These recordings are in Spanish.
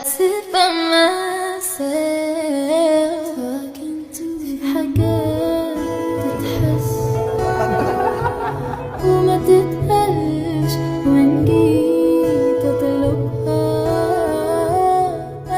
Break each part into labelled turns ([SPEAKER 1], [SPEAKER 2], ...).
[SPEAKER 1] sit by myself talking to في حاجات تتحس وما تتقالش وإن جيت أطلبها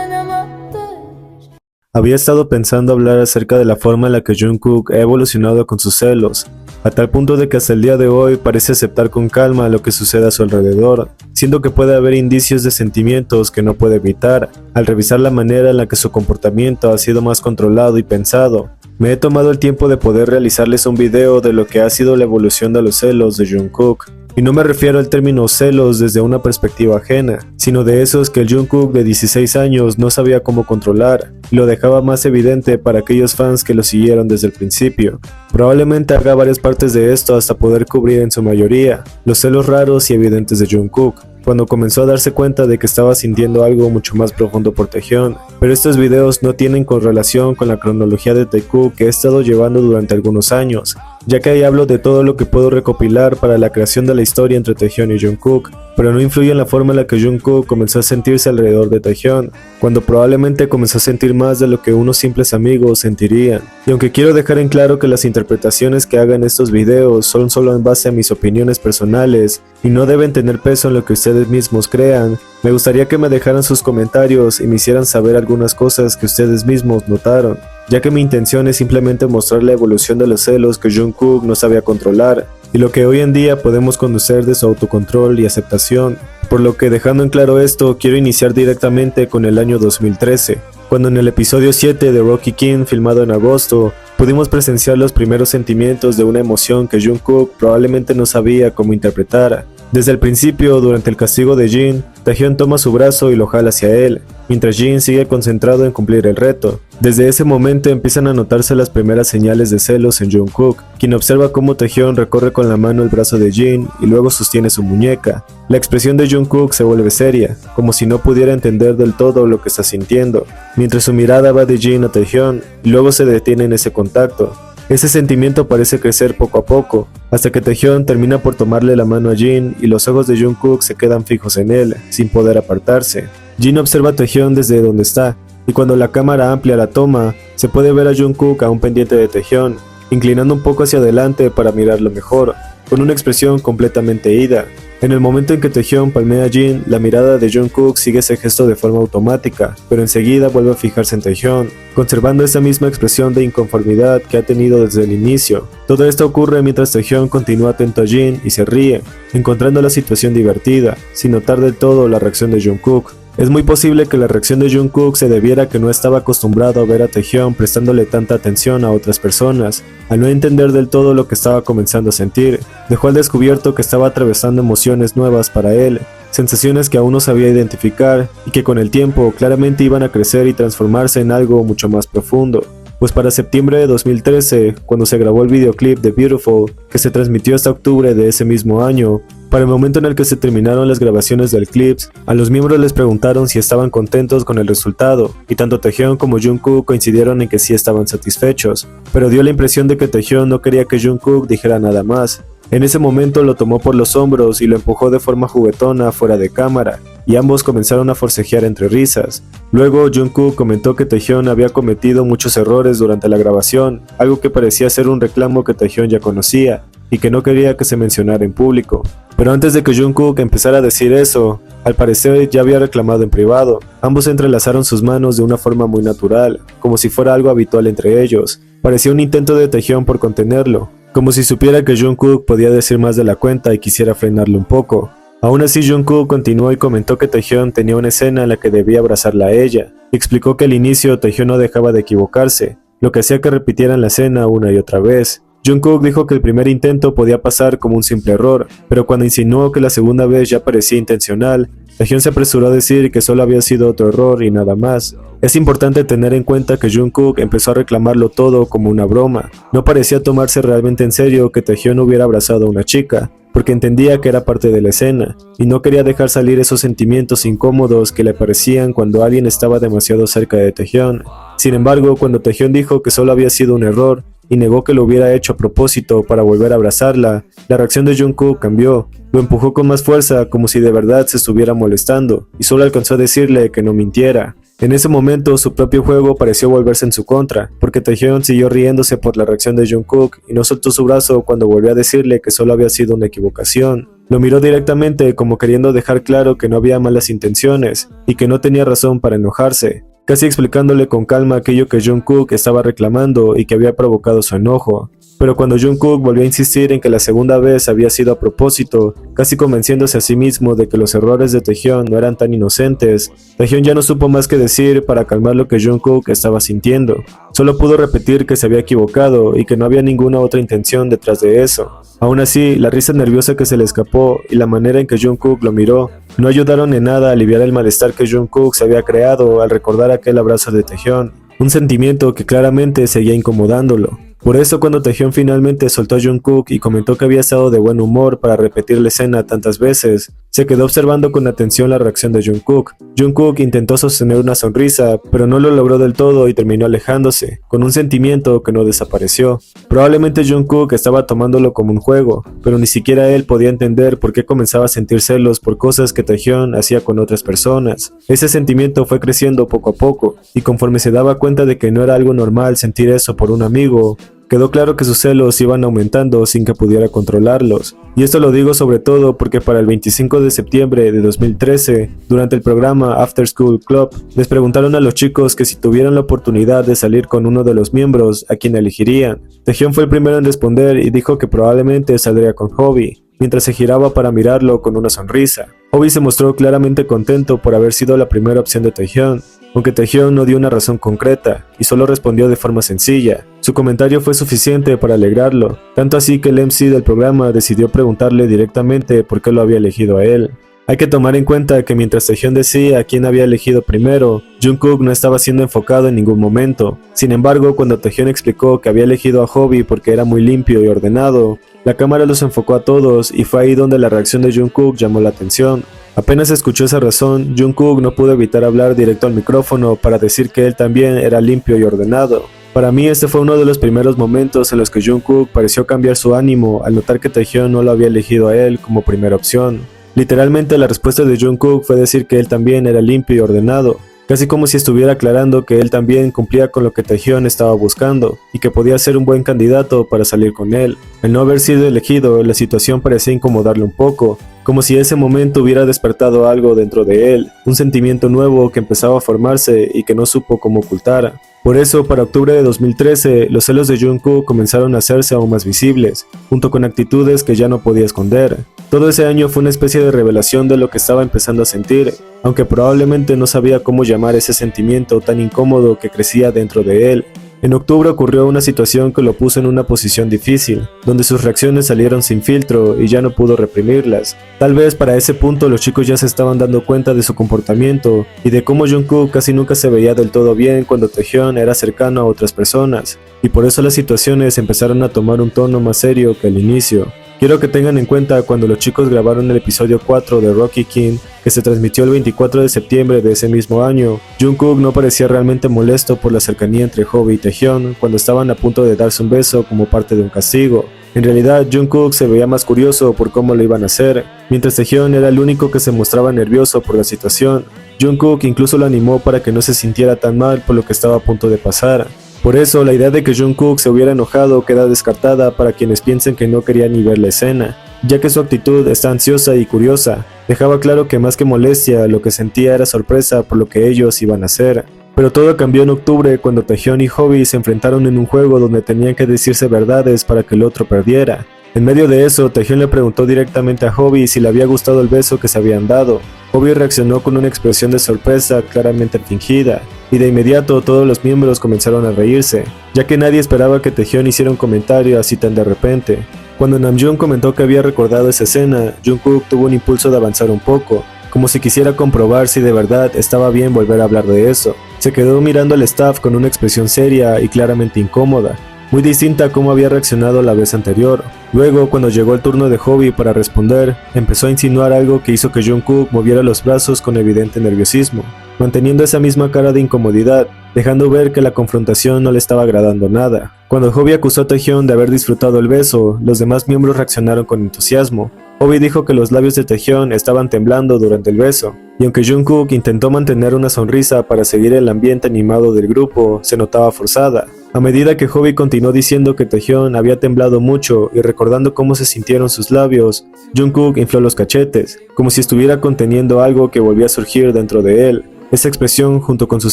[SPEAKER 1] أنا مقدرش.
[SPEAKER 2] Había estado pensando hablar acerca de la forma en la que Jungkook ha evolucionado con sus celos, a tal punto de que hasta el día de hoy parece aceptar con calma lo que sucede a su alrededor, siendo que puede haber indicios de sentimientos que no puede evitar, al revisar la manera en la que su comportamiento ha sido más controlado y pensado. Me he tomado el tiempo de poder realizarles un video de lo que ha sido la evolución de los celos de Jungkook. Y no me refiero al término celos desde una perspectiva ajena, sino de esos que el Jungkook de 16 años no sabía cómo controlar, y lo dejaba más evidente para aquellos fans que lo siguieron desde el principio. Probablemente haga varias partes de esto hasta poder cubrir en su mayoría los celos raros y evidentes de Jungkook, cuando comenzó a darse cuenta de que estaba sintiendo algo mucho más profundo por Taehyun. Pero estos videos no tienen correlación con la cronología de Taekook que he estado llevando durante algunos años, ya que ahí hablo de todo lo que puedo recopilar para la creación de la historia entre Taehyun y Jungkook, pero no influye en la forma en la que Jungkook comenzó a sentirse alrededor de Taehyun, cuando probablemente comenzó a sentir más de lo que unos simples amigos sentirían. Y aunque quiero dejar en claro que las interpretaciones que haga en estos videos son solo en base a mis opiniones personales y no deben tener peso en lo que ustedes mismos crean, me gustaría que me dejaran sus comentarios y me hicieran saber algunas cosas que ustedes mismos notaron, ya que mi intención es simplemente mostrar la evolución de los celos que Jungkook no sabía controlar, y lo que hoy en día podemos conocer de su autocontrol y aceptación. Por lo que, dejando en claro esto, quiero iniciar directamente con el año 2013, cuando en el episodio 7 de Rocky King, filmado en agosto, pudimos presenciar los primeros sentimientos de una emoción que Jungkook probablemente no sabía cómo interpretar. Desde el principio, durante el castigo de Jin, Taehyun toma su brazo y lo jala hacia él, mientras Jin sigue concentrado en cumplir el reto. Desde ese momento empiezan a notarse las primeras señales de celos en Jungkook, quien observa cómo Taehyun recorre con la mano el brazo de Jin y luego sostiene su muñeca. La expresión de Jungkook se vuelve seria, como si no pudiera entender del todo lo que está sintiendo, mientras su mirada va de Jin a Taehyun y luego se detiene en ese contacto. Ese sentimiento parece crecer poco a poco, hasta que Taehyun termina por tomarle la mano a Jin y los ojos de Jungkook se quedan fijos en él, sin poder apartarse. Jin observa a Taehyun desde donde está, y cuando la cámara amplia la toma, se puede ver a Jungkook aún pendiente de Taehyun, inclinando un poco hacia adelante para mirarlo mejor, con una expresión completamente ida. En el momento en que Taehyun palmea a Jin, la mirada de Jungkook sigue ese gesto de forma automática, pero enseguida vuelve a fijarse en Taehyun, conservando esa misma expresión de inconformidad que ha tenido desde el inicio. Todo esto ocurre mientras Taehyun continúa atento a Jin y se ríe, encontrando la situación divertida, sin notar del todo la reacción de Jungkook. Es muy posible que la reacción de Jungkook se debiera a que no estaba acostumbrado a ver a Taehyun prestándole tanta atención a otras personas. Al no entender del todo lo que estaba comenzando a sentir, dejó al descubierto que estaba atravesando emociones nuevas para él, sensaciones que aún no sabía identificar y que con el tiempo claramente iban a crecer y transformarse en algo mucho más profundo. Pues para septiembre de 2013, cuando se grabó el videoclip de Beautiful, que se transmitió hasta octubre de ese mismo año, para el momento en el que se terminaron las grabaciones del clip, a los miembros les preguntaron si estaban contentos con el resultado, y tanto Taehyun como Jungkook coincidieron en que sí estaban satisfechos, pero dio la impresión de que Taehyun no quería que Jungkook dijera nada más. En ese momento lo tomó por los hombros y lo empujó de forma juguetona fuera de cámara, y ambos comenzaron a forcejear entre risas. Luego Jungkook comentó que Taehyun había cometido muchos errores durante la grabación, algo que parecía ser un reclamo que Taehyun ya conocía, y que no quería que se mencionara en público. Pero antes de que Jungkook empezara a decir eso, al parecer ya había reclamado en privado. Ambos entrelazaron sus manos de una forma muy natural, como si fuera algo habitual entre ellos. Parecía un intento de Taehyun por contenerlo, como si supiera que Jungkook podía decir más de la cuenta y quisiera frenarlo un poco. Aún así, Jungkook continuó y comentó que Taehyun tenía una escena en la que debía abrazarla a ella, y explicó que al inicio Taehyun no dejaba de equivocarse, lo que hacía que repitieran la escena una y otra vez. Jungkook dijo que el primer intento podía pasar como un simple error, pero cuando insinuó que la segunda vez ya parecía intencional, Taehyun se apresuró a decir que solo había sido otro error y nada más. Es importante tener en cuenta que Jungkook empezó a reclamarlo todo como una broma. No parecía tomarse realmente en serio que Taehyun hubiera abrazado a una chica, porque entendía que era parte de la escena, y no quería dejar salir esos sentimientos incómodos que le parecían cuando alguien estaba demasiado cerca de Taehyun. Sin embargo, cuando Taehyun dijo que solo había sido un error, y negó que lo hubiera hecho a propósito para volver a abrazarla, la reacción de Jungkook cambió. Lo empujó con más fuerza como si de verdad se estuviera molestando y solo alcanzó a decirle que no mintiera. En ese momento su propio juego pareció volverse en su contra, porque Taehyung siguió riéndose por la reacción de Jungkook y no soltó su brazo cuando volvió a decirle que solo había sido una equivocación. Lo miró directamente como queriendo dejar claro que no había malas intenciones y que no tenía razón para enojarse, casi explicándole con calma aquello que Jungkook estaba reclamando y que había provocado su enojo. Pero cuando Jungkook volvió a insistir en que la segunda vez había sido a propósito, casi convenciéndose a sí mismo de que los errores de Taehyung no eran tan inocentes, Taehyung ya no supo más que decir para calmar lo que Jungkook estaba sintiendo. Solo pudo repetir que se había equivocado y que no había ninguna otra intención detrás de eso. Aún así, la risa nerviosa que se le escapó y la manera en que Jungkook lo miró no ayudaron en nada a aliviar el malestar que Jungkook se había creado al recordar aquel abrazo de Taehyung, un sentimiento que claramente seguía incomodándolo. Por eso cuando Taehyung finalmente soltó a Jungkook y comentó que había estado de buen humor para repetir la escena tantas veces, se quedó observando con atención la reacción de Jungkook. Jungkook intentó sostener una sonrisa, pero no lo logró del todo y terminó alejándose, con un sentimiento que no desapareció. Probablemente Jungkook estaba tomándolo como un juego, pero ni siquiera él podía entender por qué comenzaba a sentir celos por cosas que Taehyung hacía con otras personas. Ese sentimiento fue creciendo poco a poco, y conforme se daba cuenta de que no era algo normal sentir eso por un amigo, quedó claro que sus celos iban aumentando sin que pudiera controlarlos. Y esto lo digo sobre todo porque para el 25 de septiembre de 2013, durante el programa After School Club, les preguntaron a los chicos que si tuvieran la oportunidad de salir con uno de los miembros, ¿a quién elegirían? Taehyung fue el primero en responder y dijo que probablemente saldría con Hobi, mientras se giraba para mirarlo con una sonrisa. Hobi se mostró claramente contento por haber sido la primera opción de Taehyung, aunque Taehyung no dio una razón concreta y solo respondió de forma sencilla. Su comentario fue suficiente para alegrarlo, tanto así que el MC del programa decidió preguntarle directamente por qué lo había elegido a él. Hay que tomar en cuenta que mientras Taehyung decía a quién había elegido primero, Jungkook no estaba siendo enfocado en ningún momento. Sin embargo, cuando Taehyung explicó que había elegido a Hobi porque era muy limpio y ordenado, la cámara los enfocó a todos y fue ahí donde la reacción de Jungkook llamó la atención. Apenas escuchó esa razón, Jungkook no pudo evitar hablar directo al micrófono para decir que él también era limpio y ordenado. Para mí este fue uno de los primeros momentos en los que Jungkook pareció cambiar su ánimo al notar que Taehyung no lo había elegido a él como primera opción. Literalmente la respuesta de Jungkook fue decir que él también era limpio y ordenado, casi como si estuviera aclarando que él también cumplía con lo que Taehyung estaba buscando y que podía ser un buen candidato para salir con él. Al no haber sido elegido, la situación parecía incomodarle un poco, como si ese momento hubiera despertado algo dentro de él, un sentimiento nuevo que empezaba a formarse y que no supo cómo ocultar. Por eso, para octubre de 2013, los celos de Jungkook comenzaron a hacerse aún más visibles, junto con actitudes que ya no podía esconder. Todo ese año fue una especie de revelación de lo que estaba empezando a sentir, aunque probablemente no sabía cómo llamar ese sentimiento tan incómodo que crecía dentro de él. En octubre ocurrió una situación que lo puso en una posición difícil, donde sus reacciones salieron sin filtro y ya no pudo reprimirlas. Tal vez para ese punto los chicos ya se estaban dando cuenta de su comportamiento y de cómo Jungkook casi nunca se veía del todo bien cuando Taehyung era cercano a otras personas, y por eso las situaciones empezaron a tomar un tono más serio que al inicio. Quiero que tengan en cuenta cuando los chicos grabaron el episodio 4 de Rocky King, que se transmitió el 24 de septiembre de ese mismo año, Jungkook no parecía realmente molesto por la cercanía entre Hobi y Taehyung cuando estaban a punto de darse un beso como parte de un castigo. En realidad, Jungkook se veía más curioso por cómo lo iban a hacer, mientras Taehyung era el único que se mostraba nervioso por la situación. Jungkook incluso lo animó para que no se sintiera tan mal por lo que estaba a punto de pasar. Por eso, la idea de que Jungkook se hubiera enojado queda descartada para quienes piensen que no quería ni ver la escena, ya que su actitud está ansiosa y curiosa. Dejaba claro que más que molestia, lo que sentía era sorpresa por lo que ellos iban a hacer. Pero todo cambió en octubre cuando Taehyung y Hobi se enfrentaron en un juego donde tenían que decirse verdades para que el otro perdiera. En medio de eso, Taehyung le preguntó directamente a Hobi si le había gustado el beso que se habían dado. Hobi reaccionó con una expresión de sorpresa claramente fingida, y de inmediato todos los miembros comenzaron a reírse, ya que nadie esperaba que Taehyung hiciera un comentario así tan de repente. Cuando Namjoon comentó que había recordado esa escena, Jungkook tuvo un impulso de avanzar un poco, como si quisiera comprobar si de verdad estaba bien volver a hablar de eso. Se quedó mirando al staff con una expresión seria y claramente incómoda, muy distinta a cómo había reaccionado la vez anterior. Luego, cuando llegó el turno de Hobi para responder, empezó a insinuar algo que hizo que Jungkook moviera los brazos con evidente nerviosismo. Manteniendo esa misma cara de incomodidad, dejando ver que la confrontación no le estaba agradando nada. Cuando Hobie acusó a Taehyun de haber disfrutado el beso, los demás miembros reaccionaron con entusiasmo. Hobie dijo que los labios de Taehyun estaban temblando durante el beso, y aunque Jungkook intentó mantener una sonrisa para seguir el ambiente animado del grupo, se notaba forzada. A medida que Hobie continuó diciendo que Taehyun había temblado mucho y recordando cómo se sintieron sus labios, Jungkook infló los cachetes, como si estuviera conteniendo algo que volvía a surgir dentro de él. Esa expresión, junto con sus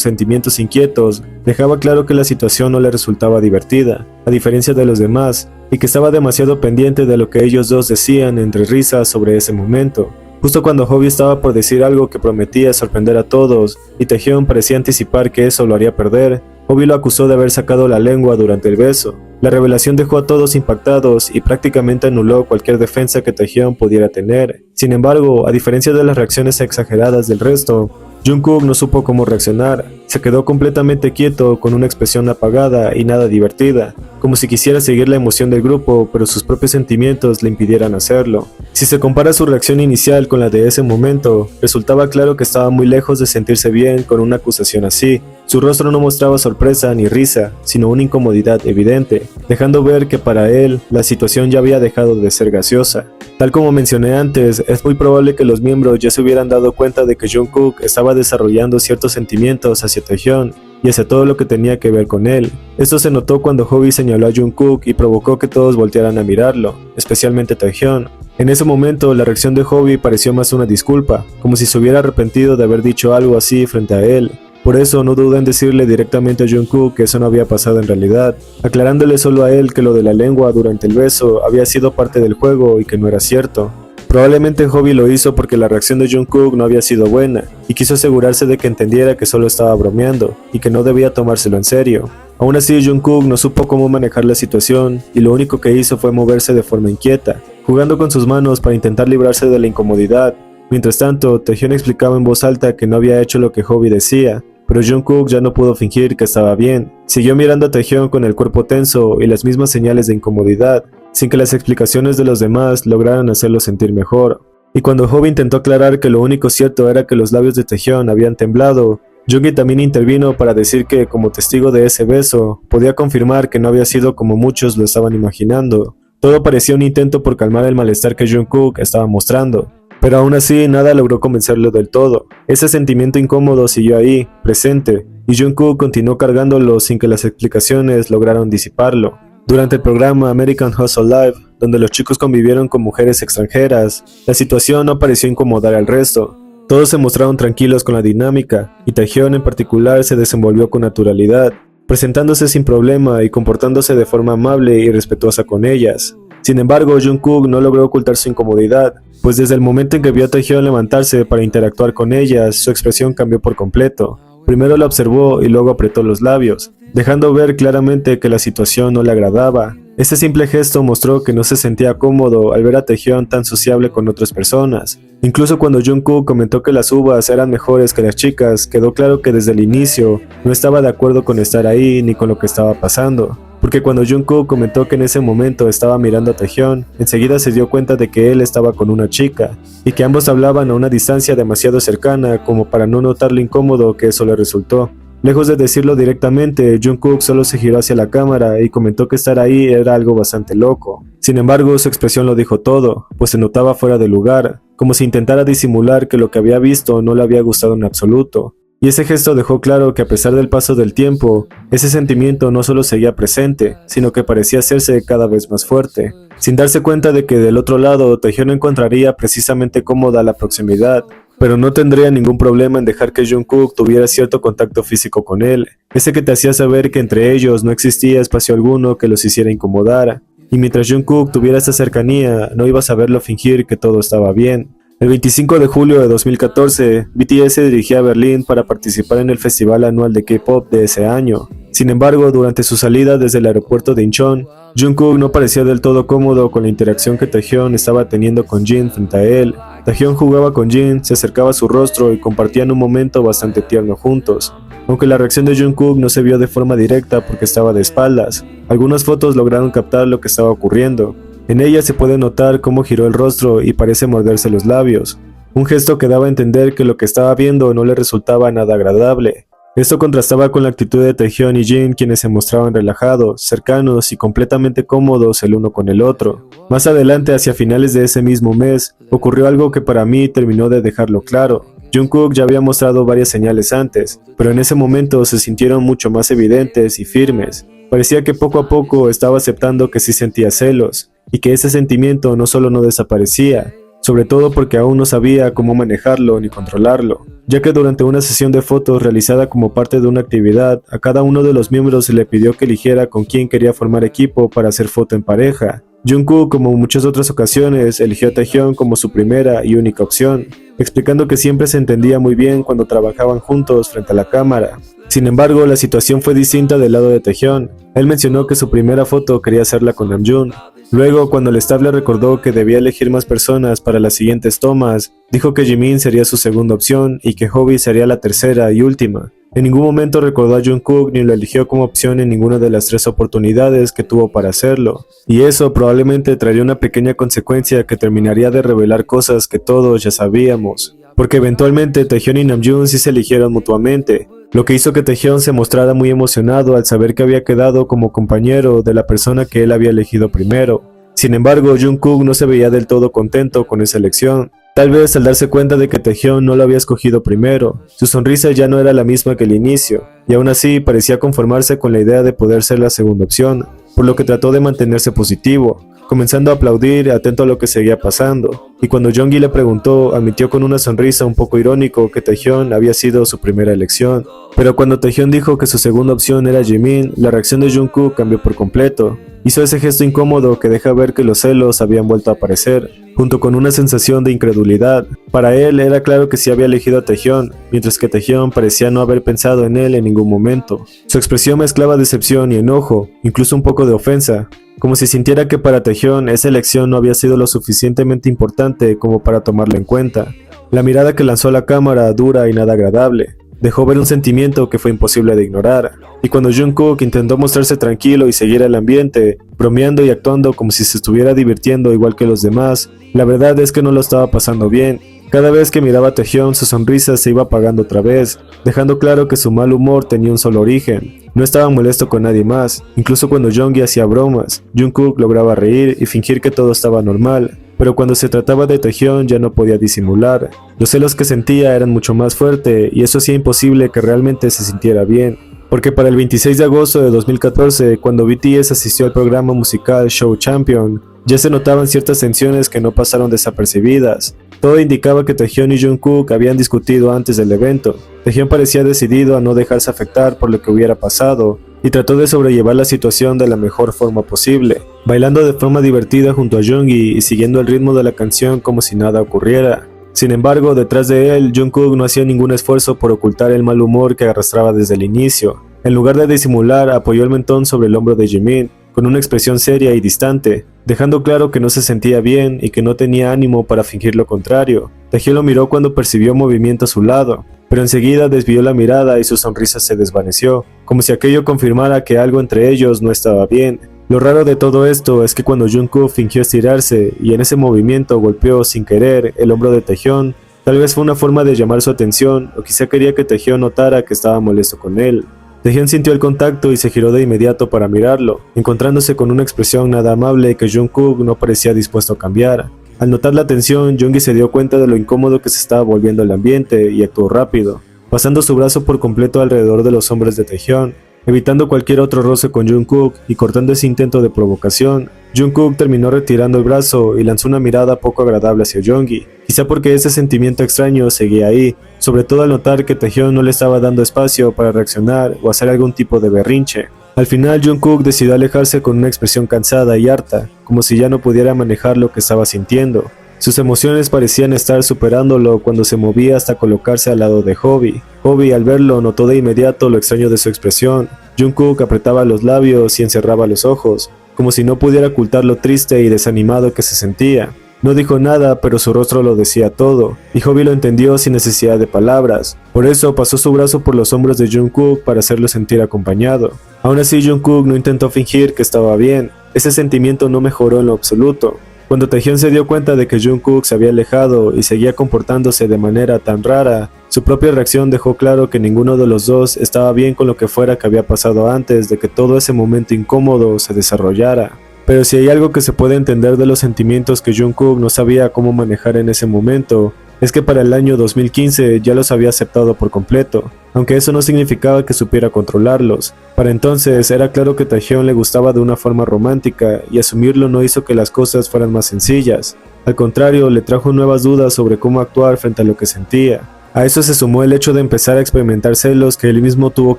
[SPEAKER 2] sentimientos inquietos, dejaba claro que la situación no le resultaba divertida, a diferencia de los demás, y que estaba demasiado pendiente de lo que ellos dos decían entre risas sobre ese momento. Justo cuando Hobie estaba por decir algo que prometía sorprender a todos, y Taehyun parecía anticipar que eso lo haría perder, Hobie lo acusó de haber sacado la lengua durante el beso. La revelación dejó a todos impactados y prácticamente anuló cualquier defensa que Taehyun pudiera tener. Sin embargo, a diferencia de las reacciones exageradas del resto, Jungkook no supo cómo reaccionar. Se quedó completamente quieto con una expresión apagada y nada divertida, como si quisiera seguir la emoción del grupo, pero sus propios sentimientos le impidieran hacerlo. Si se compara su reacción inicial con la de ese momento, resultaba claro que estaba muy lejos de sentirse bien con una acusación así. Su rostro no mostraba sorpresa ni risa, sino una incomodidad evidente, dejando ver que para él la situación ya había dejado de ser graciosa. Tal como mencioné antes, es muy probable que los miembros ya se hubieran dado cuenta de que Jungkook estaba desarrollando ciertos sentimientos hacia Taehyun y hacia todo lo que tenía que ver con él. Esto se notó cuando Hobie señaló a Jungkook y provocó que todos voltearan a mirarlo, especialmente Taehyun. En ese momento, la reacción de Hobie pareció más una disculpa, como si se hubiera arrepentido de haber dicho algo así frente a él. Por eso no dudó en decirle directamente a Jungkook que eso no había pasado en realidad, aclarándole solo a él que lo de la lengua durante el beso había sido parte del juego y que no era cierto. Probablemente Hobie lo hizo porque la reacción de Jungkook no había sido buena, y quiso asegurarse de que entendiera que solo estaba bromeando, y que no debía tomárselo en serio. Aún así, Jungkook no supo cómo manejar la situación, y lo único que hizo fue moverse de forma inquieta, jugando con sus manos para intentar librarse de la incomodidad. Mientras tanto, Taehyun explicaba en voz alta que no había hecho lo que Hobie decía, pero Jungkook ya no pudo fingir que estaba bien. Siguió mirando a Taehyun con el cuerpo tenso y las mismas señales de incomodidad, sin que las explicaciones de los demás lograran hacerlo sentir mejor. Y cuando Hobie intentó aclarar que lo único cierto era que los labios de Taehyun habían temblado, Jungkook también intervino para decir que, como testigo de ese beso, podía confirmar que no había sido como muchos lo estaban imaginando. Todo parecía un intento por calmar el malestar que Jungkook estaba mostrando. Pero aún así nada logró convencerlo del todo. Ese sentimiento incómodo siguió ahí, presente, y Jungkook continuó cargándolo sin que las explicaciones lograran disiparlo. Durante el programa American Hustle Live, donde los chicos convivieron con mujeres extranjeras, la situación no pareció incomodar al resto. Todos se mostraron tranquilos con la dinámica, y Taehyun en particular se desenvolvió con naturalidad, presentándose sin problema y comportándose de forma amable y respetuosa con ellas. Sin embargo, Jungkook no logró ocultar su incomodidad, pues desde el momento en que vio a Taehyun levantarse para interactuar con ellas, su expresión cambió por completo. Primero la observó y luego apretó los labios, dejando ver claramente que la situación no le agradaba. Este simple gesto mostró que no se sentía cómodo al ver a Taehyun tan sociable con otras personas. Incluso cuando Jungkook comentó que las uvas eran mejores que las chicas, quedó claro que desde el inicio no estaba de acuerdo con estar ahí ni con lo que estaba pasando. Porque cuando Jungkook comentó que en ese momento estaba mirando a Taehyun, enseguida se dio cuenta de que él estaba con una chica, y que ambos hablaban a una distancia demasiado cercana como para no notar lo incómodo que eso le resultó. Lejos de decirlo directamente, Jungkook solo se giró hacia la cámara y comentó que estar ahí era algo bastante loco. Sin embargo, su expresión lo dijo todo, pues se notaba fuera de lugar, como si intentara disimular que lo que había visto no le había gustado en absoluto. Y ese gesto dejó claro que a pesar del paso del tiempo, ese sentimiento no solo seguía presente, sino que parecía hacerse cada vez más fuerte. Sin darse cuenta de que del otro lado, Taehyun encontraría precisamente cómoda la proximidad, pero no tendría ningún problema en dejar que Jungkook tuviera cierto contacto físico con él, ese que te hacía saber que entre ellos no existía espacio alguno que los hiciera incomodar, y mientras Jungkook tuviera esta cercanía, no ibas a verlo fingir que todo estaba bien. El 25 de julio de 2014, BTS se dirigía a Berlín para participar en el festival anual de K-pop de ese año. Sin embargo, durante su salida desde el aeropuerto de Incheon, Jungkook no parecía del todo cómodo con la interacción que Taehyun estaba teniendo con Jin frente a él. Taehyun jugaba con Jin, se acercaba a su rostro y compartían un momento bastante tierno juntos. Aunque la reacción de Jungkook no se vio de forma directa porque estaba de espaldas, algunas fotos lograron captar lo que estaba ocurriendo. En ella se puede notar cómo giró el rostro y parece morderse los labios, un gesto que daba a entender que lo que estaba viendo no le resultaba nada agradable. Esto contrastaba con la actitud de Taehyun y Jin, quienes se mostraban relajados, cercanos y completamente cómodos el uno con el otro. Más adelante, hacia finales de ese mismo mes, ocurrió algo que para mí terminó de dejarlo claro. Jungkook ya había mostrado varias señales antes, pero en ese momento se sintieron mucho más evidentes y firmes. Parecía que poco a poco estaba aceptando que sí sentía celos, y que ese sentimiento no solo no desaparecía, sobre todo porque aún no sabía cómo manejarlo ni controlarlo, ya que durante una sesión de fotos realizada como parte de una actividad, a cada uno de los miembros se le pidió que eligiera con quién quería formar equipo para hacer foto en pareja. Jungkook, como en muchas otras ocasiones, eligió a Taehyun como su primera y única opción, explicando que siempre se entendía muy bien cuando trabajaban juntos frente a la cámara. Sin embargo, la situación fue distinta del lado de Taehyun. Él mencionó que su primera foto quería hacerla con Namjoon. Luego, cuando el staff le recordó que debía elegir más personas para las siguientes tomas, dijo que Jimin sería su segunda opción y que Hobi sería la tercera y última. En ningún momento recordó a Jungkook ni lo eligió como opción en ninguna de las 3 oportunidades que tuvo para hacerlo, y eso probablemente traería una pequeña consecuencia que terminaría de revelar cosas que todos ya sabíamos, porque eventualmente Taehyun y Namjoon sí se eligieron mutuamente, lo que hizo que Taehyun se mostrara muy emocionado al saber que había quedado como compañero de la persona que él había elegido primero. Sin embargo, Jungkook no se veía del todo contento con esa elección. Tal vez al darse cuenta de que Taehyun no lo había escogido primero, su sonrisa ya no era la misma que el inicio, y aún así parecía conformarse con la idea de poder ser la segunda opción, por lo que trató de mantenerse positivo, comenzando a aplaudir atento a lo que seguía pasando, y cuando Jeongi le preguntó, admitió con una sonrisa un poco irónico que Taehyun había sido su primera elección. Pero cuando Taehyun dijo que su segunda opción era Jimin, la reacción de Jungkook cambió por completo. Hizo ese gesto incómodo que deja ver que los celos habían vuelto a aparecer, junto con una sensación de incredulidad. Para él era claro que sí había elegido a Taehyun, mientras que Taehyun parecía no haber pensado en él en ningún momento. Su expresión mezclaba decepción y enojo, incluso un poco de ofensa, como si sintiera que para Taehyun esa elección no había sido lo suficientemente importante como para tomarla en cuenta. La mirada que lanzó a la cámara, dura y nada agradable, dejó ver un sentimiento que fue imposible de ignorar, y cuando Jungkook intentó mostrarse tranquilo y seguir el ambiente, bromeando y actuando como si se estuviera divirtiendo igual que los demás, la verdad es que no lo estaba pasando bien. Cada vez que miraba a Taehyun, su sonrisa se iba apagando otra vez, dejando claro que su mal humor tenía un solo origen. No estaba molesto con nadie más, incluso cuando Jeongi hacía bromas, Jungkook lograba reír y fingir que todo estaba normal. Pero cuando se trataba de Taehyun ya no podía disimular. Los celos que sentía eran mucho más fuertes y eso hacía imposible que realmente se sintiera bien. Porque para el 26 de agosto de 2014, cuando BTS asistió al programa musical Show Champion, ya se notaban ciertas tensiones que no pasaron desapercibidas. Todo indicaba que Taehyun y Jungkook habían discutido antes del evento. Taehyun parecía decidido a no dejarse afectar por lo que hubiera pasado, y trató de sobrellevar la situación de la mejor forma posible, bailando de forma divertida junto a Jeongi y siguiendo el ritmo de la canción como si nada ocurriera. Sin embargo, detrás de él, Jungkook no hacía ningún esfuerzo por ocultar el mal humor que arrastraba desde el inicio. En lugar de disimular, apoyó el mentón sobre el hombro de Jimin, con una expresión seria y distante, dejando claro que no se sentía bien y que no tenía ánimo para fingir lo contrario. Taehyun lo miró cuando percibió movimiento a su lado, pero enseguida desvió la mirada y su sonrisa se desvaneció, como si aquello confirmara que algo entre ellos no estaba bien. Lo raro de todo esto es que cuando Jungkook fingió estirarse y en ese movimiento golpeó sin querer el hombro de Taehyun, tal vez fue una forma de llamar su atención o quizá quería que Taehyun notara que estaba molesto con él. Taehyun sintió el contacto y se giró de inmediato para mirarlo, encontrándose con una expresión nada amable que Jungkook no parecía dispuesto a cambiar. Al notar la tensión, Jeongi se dio cuenta de lo incómodo que se estaba volviendo el ambiente y actuó rápido, pasando su brazo por completo alrededor de los hombros de Taehyun, evitando cualquier otro roce con Jungkook y cortando ese intento de provocación. Jungkook terminó retirando el brazo y lanzó una mirada poco agradable hacia Jeongi, quizá porque ese sentimiento extraño seguía ahí, sobre todo al notar que Taehyun no le estaba dando espacio para reaccionar o hacer algún tipo de berrinche. Al final, Jungkook decidió alejarse con una expresión cansada y harta, como si ya no pudiera manejar lo que estaba sintiendo. Sus emociones parecían estar superándolo cuando se movía hasta colocarse al lado de Hobi. Hobi, al verlo, notó de inmediato lo extraño de su expresión. Jungkook apretaba los labios y encerraba los ojos, como si no pudiera ocultar lo triste y desanimado que se sentía. No dijo nada, pero su rostro lo decía todo, y Hobi lo entendió sin necesidad de palabras. Por eso pasó su brazo por los hombros de Jungkook para hacerlo sentir acompañado. Aún así, Jungkook no intentó fingir que estaba bien. Ese sentimiento no mejoró en lo absoluto. Cuando Taehyun se dio cuenta de que Jungkook se había alejado y seguía comportándose de manera tan rara, su propia reacción dejó claro que ninguno de los dos estaba bien con lo que fuera que había pasado antes de que todo ese momento incómodo se desarrollara. Pero si hay algo que se puede entender de los sentimientos que Jungkook no sabía cómo manejar en ese momento, es que para el año 2015 ya los había aceptado por completo, aunque eso no significaba que supiera controlarlos. Para entonces era claro que Taehyun le gustaba de una forma romántica y asumirlo no hizo que las cosas fueran más sencillas. Al contrario, le trajo nuevas dudas sobre cómo actuar frente a lo que sentía. A eso se sumó el hecho de empezar a experimentar celos que él mismo tuvo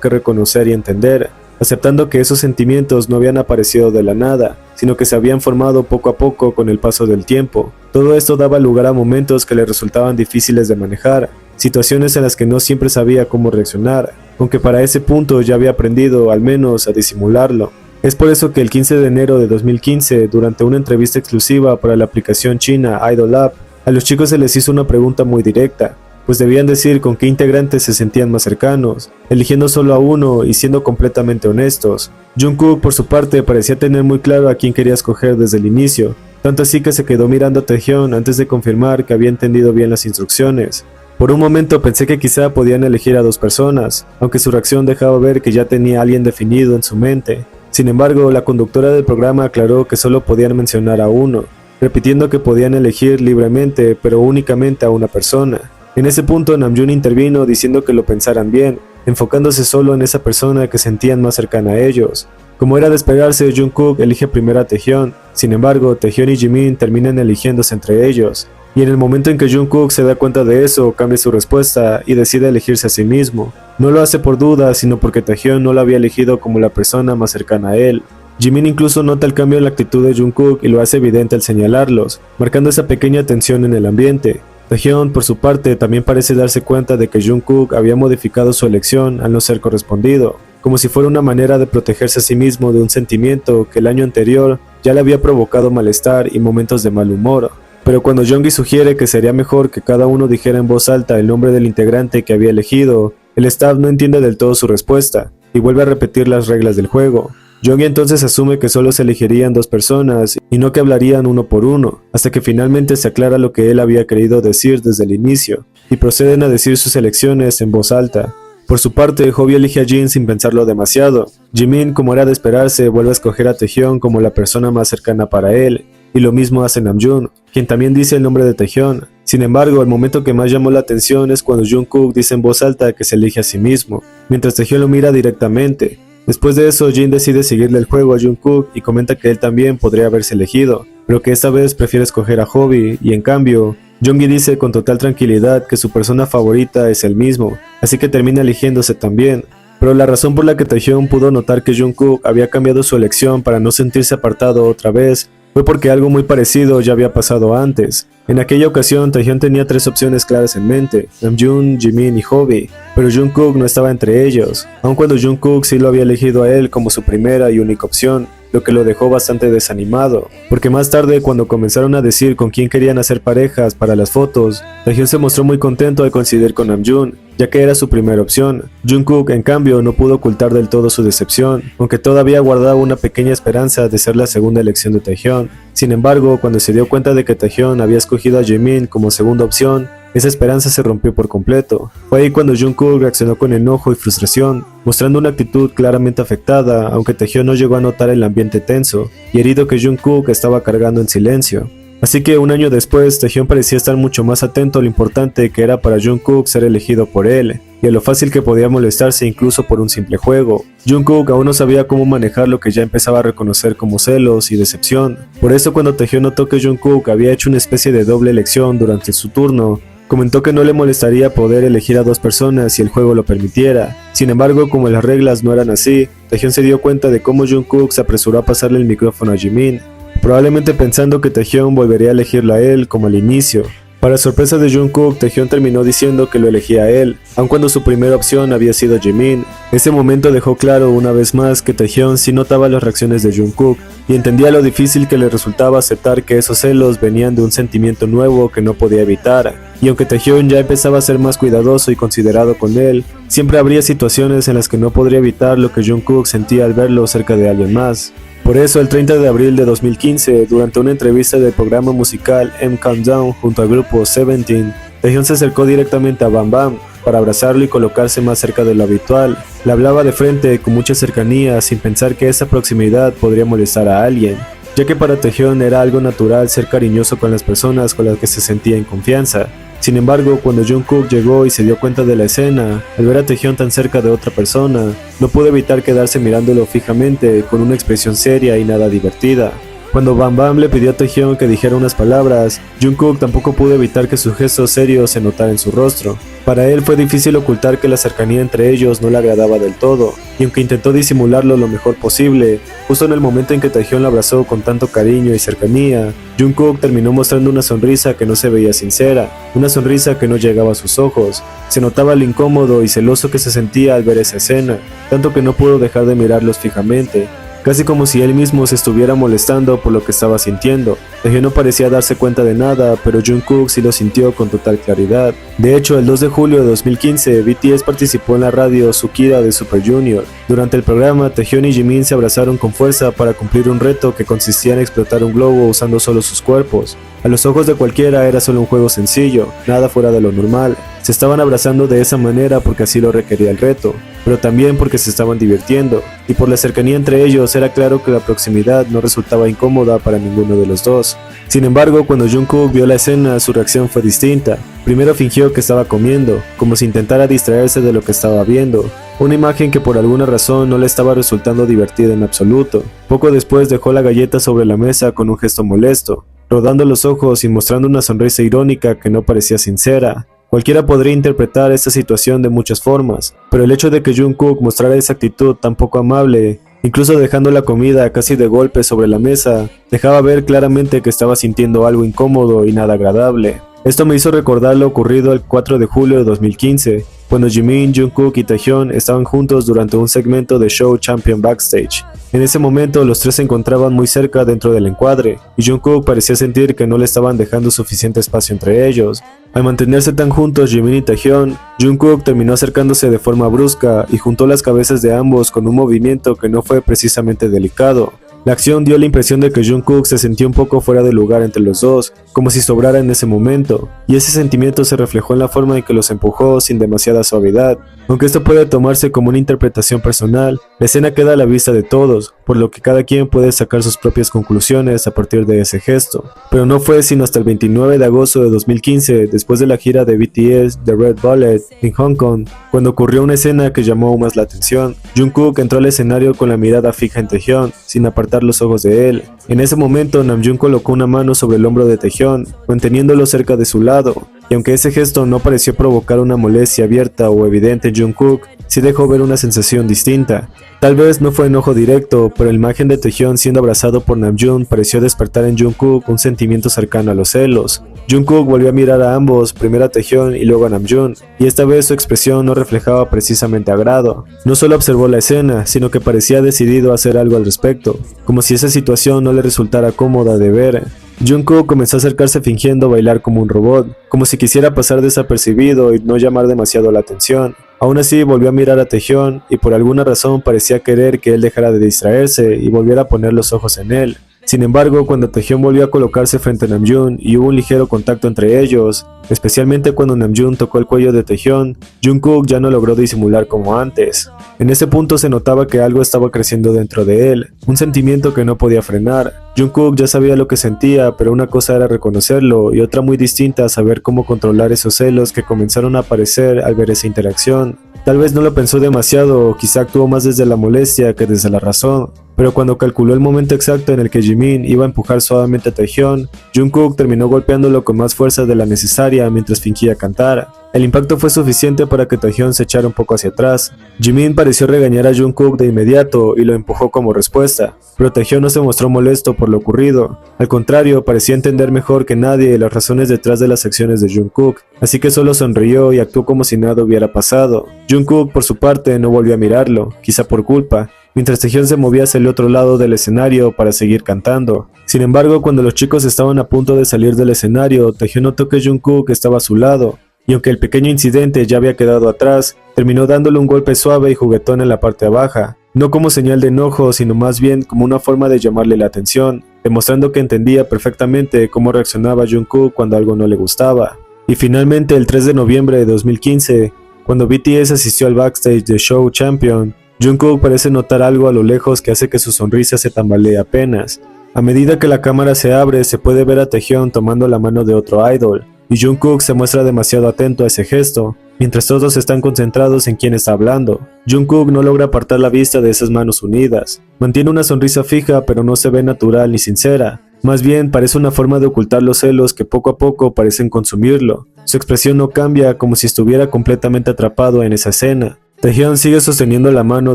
[SPEAKER 2] que reconocer y entender, aceptando que esos sentimientos no habían aparecido de la nada, sino que se habían formado poco a poco con el paso del tiempo. Todo esto daba lugar a momentos que le resultaban difíciles de manejar, situaciones en las que no siempre sabía cómo reaccionar, aunque para ese punto ya había aprendido al menos a disimularlo. Es por eso que el 15 de enero de 2015, durante una entrevista exclusiva para la aplicación china Idol App, a los chicos se les hizo una pregunta muy directa, pues debían decir con qué integrantes se sentían más cercanos, eligiendo solo a uno y siendo completamente honestos. Jungkook por su parte parecía tener muy claro a quién quería escoger desde el inicio, tanto así que se quedó mirando a Taehyun antes de confirmar que había entendido bien las instrucciones. Por un momento pensé que quizá podían elegir a dos personas, aunque su reacción dejaba ver que ya tenía a alguien definido en su mente. Sin embargo, la conductora del programa aclaró que solo podían mencionar a uno, repitiendo que podían elegir libremente, pero únicamente a una persona. En ese punto Namjoon intervino diciendo que lo pensaran bien, enfocándose solo en esa persona que sentían más cercana a ellos. Como era de esperarse, Jungkook elige primero a Taehyun, sin embargo Taehyun y Jimin terminan eligiéndose entre ellos, y en el momento en que Jungkook se da cuenta de eso, cambia su respuesta y decide elegirse a sí mismo. No lo hace por duda, sino porque Taehyun no lo había elegido como la persona más cercana a él. Jimin incluso nota el cambio en la actitud de Jungkook y lo hace evidente al señalarlos, marcando esa pequeña tensión en el ambiente. Taehyun, por su parte, también parece darse cuenta de que Jungkook había modificado su elección al no ser correspondido, como si fuera una manera de protegerse a sí mismo de un sentimiento que el año anterior ya le había provocado malestar y momentos de mal humor. Pero cuando Jeongi sugiere que sería mejor que cada uno dijera en voz alta el nombre del integrante que había elegido, el staff no entiende del todo su respuesta, y vuelve a repetir las reglas del juego. Jeongi entonces asume que solo se elegirían dos personas y no que hablarían uno por uno, hasta que finalmente se aclara lo que él había querido decir desde el inicio, y proceden a decir sus elecciones en voz alta. Por su parte, Hobi elige a Jin sin pensarlo demasiado. Jimin, como era de esperarse, vuelve a escoger a Taehyun como la persona más cercana para él, y lo mismo hace Namjoon, quien también dice el nombre de Taehyun. Sin embargo, el momento que más llamó la atención es cuando Jungkook dice en voz alta que se elige a sí mismo, mientras Taehyun lo mira directamente. Después de eso, Jin decide seguirle el juego a Jungkook y comenta que él también podría haberse elegido, pero que esta vez prefiere escoger a Hobi, y en cambio, Jeongi dice con total tranquilidad que su persona favorita es él mismo, así que termina eligiéndose también. Pero la razón por la que Taehyun pudo notar que Jungkook había cambiado su elección para no sentirse apartado otra vez fue porque algo muy parecido ya había pasado antes. En aquella ocasión, Taehyun tenía tres opciones claras en mente: Namjoon, Jimin y Hobi, pero Jungkook no estaba entre ellos, aun cuando Jungkook sí lo había elegido a él como su primera y única opción, lo que lo dejó bastante desanimado, porque más tarde, cuando comenzaron a decir con quién querían hacer parejas para las fotos, Taehyun se mostró muy contento al coincidir con Namjoon, ya que era su primera opción. Jungkook, en cambio, no pudo ocultar del todo su decepción, aunque todavía guardaba una pequeña esperanza de ser la segunda elección de Taehyun. Sin embargo, cuando se dio cuenta de que Taehyun había escogido a Jimin como segunda opción, esa esperanza se rompió por completo. Fue ahí cuando Jungkook reaccionó con enojo y frustración, mostrando una actitud claramente afectada, aunque Taehyun no llegó a notar el ambiente tenso y herido que Jungkook estaba cargando en silencio. Así que un año después, Taehyun parecía estar mucho más atento a lo importante que era para Jungkook ser elegido por él, y a lo fácil que podía molestarse incluso por un simple juego. Jungkook aún no sabía cómo manejar lo que ya empezaba a reconocer como celos y decepción. Por eso, cuando Taehyun notó que Jungkook había hecho una especie de doble elección durante su turno, comentó que no le molestaría poder elegir a dos personas si el juego lo permitiera. Sin embargo, como las reglas no eran así, Taehyun se dio cuenta de cómo Jungkook se apresuró a pasarle el micrófono a Jimin, probablemente pensando que Taehyun volvería a elegirlo a él como al inicio. Para sorpresa de Jungkook, Taehyun terminó diciendo que lo elegía a él, aun cuando su primera opción había sido Jimin. Ese momento dejó claro una vez más que Taehyun sí notaba las reacciones de Jungkook y entendía lo difícil que le resultaba aceptar que esos celos venían de un sentimiento nuevo que no podía evitar. Y aunque Taehyun ya empezaba a ser más cuidadoso y considerado con él, siempre habría situaciones en las que no podría evitar lo que Jungkook sentía al verlo cerca de alguien más. Por eso, el 30 de abril de 2015, durante una entrevista del programa musical M Countdown junto al grupo Seventeen, Taehyung se acercó directamente a Bam Bam para abrazarlo y colocarse más cerca de lo habitual. Le hablaba de frente con mucha cercanía, sin pensar que esa proximidad podría molestar a alguien, ya que para Taehyung era algo natural ser cariñoso con las personas con las que se sentía en confianza. Sin embargo, cuando Jungkook llegó y se dio cuenta de la escena, al ver a Taehyung tan cerca de otra persona, no pudo evitar quedarse mirándolo fijamente con una expresión seria y nada divertida. Cuando Bam Bam le pidió a Taehyung que dijera unas palabras, Jungkook tampoco pudo evitar que su gesto serio se notara en su rostro. Para él fue difícil ocultar que la cercanía entre ellos no le agradaba del todo, y aunque intentó disimularlo lo mejor posible, justo en el momento en que Taehyung la abrazó con tanto cariño y cercanía, Jungkook terminó mostrando una sonrisa que no se veía sincera, una sonrisa que no llegaba a sus ojos. Se notaba lo incómodo y celoso que se sentía al ver esa escena, tanto que no pudo dejar de mirarlos fijamente, casi como si él mismo se estuviera molestando por lo que estaba sintiendo. Taehyung no parecía darse cuenta de nada, pero Jungkook sí lo sintió con total claridad. De hecho, el 2 de julio de 2015, BTS participó en la radio Sukida de Super Junior. Durante el programa, Taehyung y Jimin se abrazaron con fuerza para cumplir un reto que consistía en explotar un globo usando solo sus cuerpos. A los ojos de cualquiera era solo un juego sencillo, nada fuera de lo normal. Se estaban abrazando de esa manera porque así lo requería el reto, pero también porque se estaban divirtiendo, y por la cercanía entre ellos era claro que la proximidad no resultaba incómoda para ninguno de los dos. Sin embargo, cuando Jungkook vio la escena, su reacción fue distinta. Primero fingió que estaba comiendo, como si intentara distraerse de lo que estaba viendo, una imagen que por alguna razón no le estaba resultando divertida en absoluto. Poco después dejó la galleta sobre la mesa con un gesto molesto, rodando los ojos y mostrando una sonrisa irónica que no parecía sincera. Cualquiera podría interpretar esta situación de muchas formas, pero el hecho de que Jungkook mostrara esa actitud tan poco amable, incluso dejando la comida casi de golpe sobre la mesa, dejaba ver claramente que estaba sintiendo algo incómodo y nada agradable. Esto me hizo recordar lo ocurrido el 4 de julio de 2015, cuando Jimin, Jungkook y Taehyung estaban juntos durante un segmento de Show Champion Backstage. En ese momento los tres se encontraban muy cerca dentro del encuadre, y Jungkook parecía sentir que no le estaban dejando suficiente espacio entre ellos. Al mantenerse tan juntos Jimin y Taehyung, Jungkook terminó acercándose de forma brusca y juntó las cabezas de ambos con un movimiento que no fue precisamente delicado. La acción dio la impresión de que Jungkook se sentía un poco fuera de lugar entre los dos, como si sobrara en ese momento, y ese sentimiento se reflejó en la forma en que los empujó sin demasiada suavidad. Aunque esto puede tomarse como una interpretación personal, la escena queda a la vista de todos, por lo que cada quien puede sacar sus propias conclusiones a partir de ese gesto. Pero no fue sino hasta el 29 de agosto de 2015, después de la gira de BTS The Red Bullet en Hong Kong, cuando ocurrió una escena que llamó aún más la atención. Jungkook entró al escenario con la mirada fija en Taehyung, sin apartar los ojos de él. En ese momento Namjoon colocó una mano sobre el hombro de Taehyung, manteniéndolo cerca de su lado, y aunque ese gesto no pareció provocar una molestia abierta o evidente en Jungkook, sí dejó ver una sensación distinta. Tal vez no fue enojo directo, pero la imagen de Taehyung siendo abrazado por Namjoon pareció despertar en Jungkook un sentimiento cercano a los celos. Jungkook volvió a mirar a ambos, primero a Taehyung y luego a Namjoon, y esta vez su expresión no reflejaba precisamente agrado. No solo observó la escena, sino que parecía decidido a hacer algo al respecto, como si esa situación no le resultara cómoda de ver. Jungkook comenzó a acercarse fingiendo bailar como un robot, como si quisiera pasar desapercibido y no llamar demasiado la atención. Aún así volvió a mirar a Taehyung y por alguna razón parecía querer que él dejara de distraerse y volviera a poner los ojos en él. Sin embargo, cuando Taehyung volvió a colocarse frente a Namjoon y hubo un ligero contacto entre ellos, especialmente cuando Namjoon tocó el cuello de Taehyung, Jungkook ya no logró disimular como antes. En ese punto se notaba que algo estaba creciendo dentro de él, un sentimiento que no podía frenar. Jungkook ya sabía lo que sentía, pero una cosa era reconocerlo y otra muy distinta saber cómo controlar esos celos que comenzaron a aparecer al ver esa interacción. Tal vez no lo pensó demasiado o quizá actuó más desde la molestia que desde la razón, pero cuando calculó el momento exacto en el que Jimin iba a empujar suavemente a Taehyung, Jungkook terminó golpeándolo con más fuerza de la necesaria mientras fingía cantar. El impacto fue suficiente para que Taehyung se echara un poco hacia atrás. Jimin pareció regañar a Jungkook de inmediato y lo empujó como respuesta, pero Taehyung no se mostró molesto por lo ocurrido. Al contrario, parecía entender mejor que nadie las razones detrás de las acciones de Jungkook, así que solo sonrió y actuó como si nada hubiera pasado. Jungkook, por su parte, no volvió a mirarlo, quizá por culpa, mientras Taehyung se movía hacia el otro lado del escenario para seguir cantando. Sin embargo, cuando los chicos estaban a punto de salir del escenario, Taehyung notó que Jungkook estaba a su lado, y aunque el pequeño incidente ya había quedado atrás, terminó dándole un golpe suave y juguetón en la parte baja. no como señal de enojo, sino más bien como una forma de llamarle la atención, demostrando que entendía perfectamente cómo reaccionaba Jungkook cuando algo no le gustaba. Y finalmente, el 3 de noviembre de 2015, cuando BTS asistió al backstage de Show Champion, Jungkook parece notar algo a lo lejos que hace que su sonrisa se tambalee apenas. A medida que la cámara se abre, se puede ver a Taehyung tomando la mano de otro idol, y Jungkook se muestra demasiado atento a ese gesto, mientras todos están concentrados en quién está hablando. Jungkook no logra apartar la vista de esas manos unidas. Mantiene una sonrisa fija, pero no se ve natural ni sincera. Más bien, parece una forma de ocultar los celos que poco a poco parecen consumirlo. Su expresión no cambia, como si estuviera completamente atrapado en esa escena. Taehyung sigue sosteniendo la mano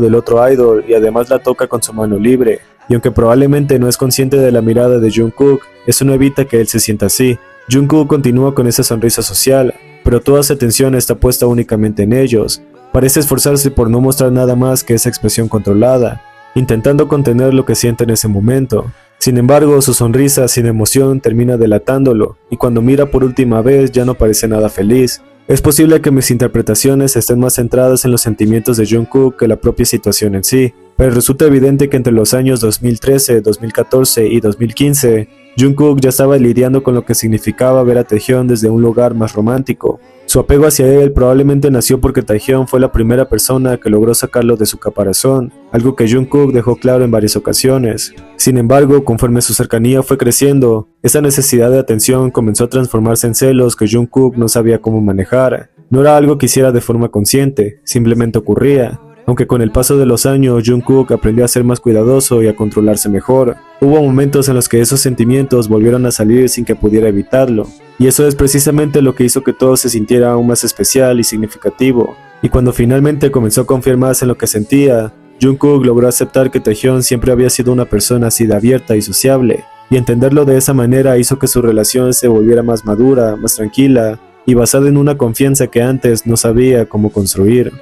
[SPEAKER 2] del otro idol y además la toca con su mano libre. Y aunque probablemente no es consciente de la mirada de Jungkook, eso no evita que él se sienta así. Jungkook continúa con esa sonrisa social, pero toda su atención está puesta únicamente en ellos. Parece esforzarse por no mostrar nada más que esa expresión controlada, intentando contener lo que siente en ese momento. Sin embargo, su sonrisa sin emoción termina delatándolo, y cuando mira por última vez ya no parece nada feliz. Es posible que mis interpretaciones estén más centradas en los sentimientos de Jungkook que la propia situación en sí, pero resulta evidente que entre los años 2013, 2014 y 2015, Jungkook ya estaba lidiando con lo que significaba ver a Taehyung desde un lugar más romántico. Su apego hacia él probablemente nació porque Taehyung fue la primera persona que logró sacarlo de su caparazón, algo que Jungkook dejó claro en varias ocasiones. Sin embargo, conforme su cercanía fue creciendo, esa necesidad de atención comenzó a transformarse en celos que Jungkook no sabía cómo manejar. No era algo que hiciera de forma consciente, simplemente ocurría. Aunque con el paso de los años, Jungkook aprendió a ser más cuidadoso y a controlarse mejor. Hubo momentos en los que esos sentimientos volvieron a salir sin que pudiera evitarlo. Y eso es precisamente lo que hizo que todo se sintiera aún más especial y significativo. Y cuando finalmente comenzó a confiar más en lo que sentía, Jungkook logró aceptar que Taehyung siempre había sido una persona así de abierta y sociable. Y entenderlo de esa manera hizo que su relación se volviera más madura, más tranquila y basada en una confianza que antes no sabía cómo construir.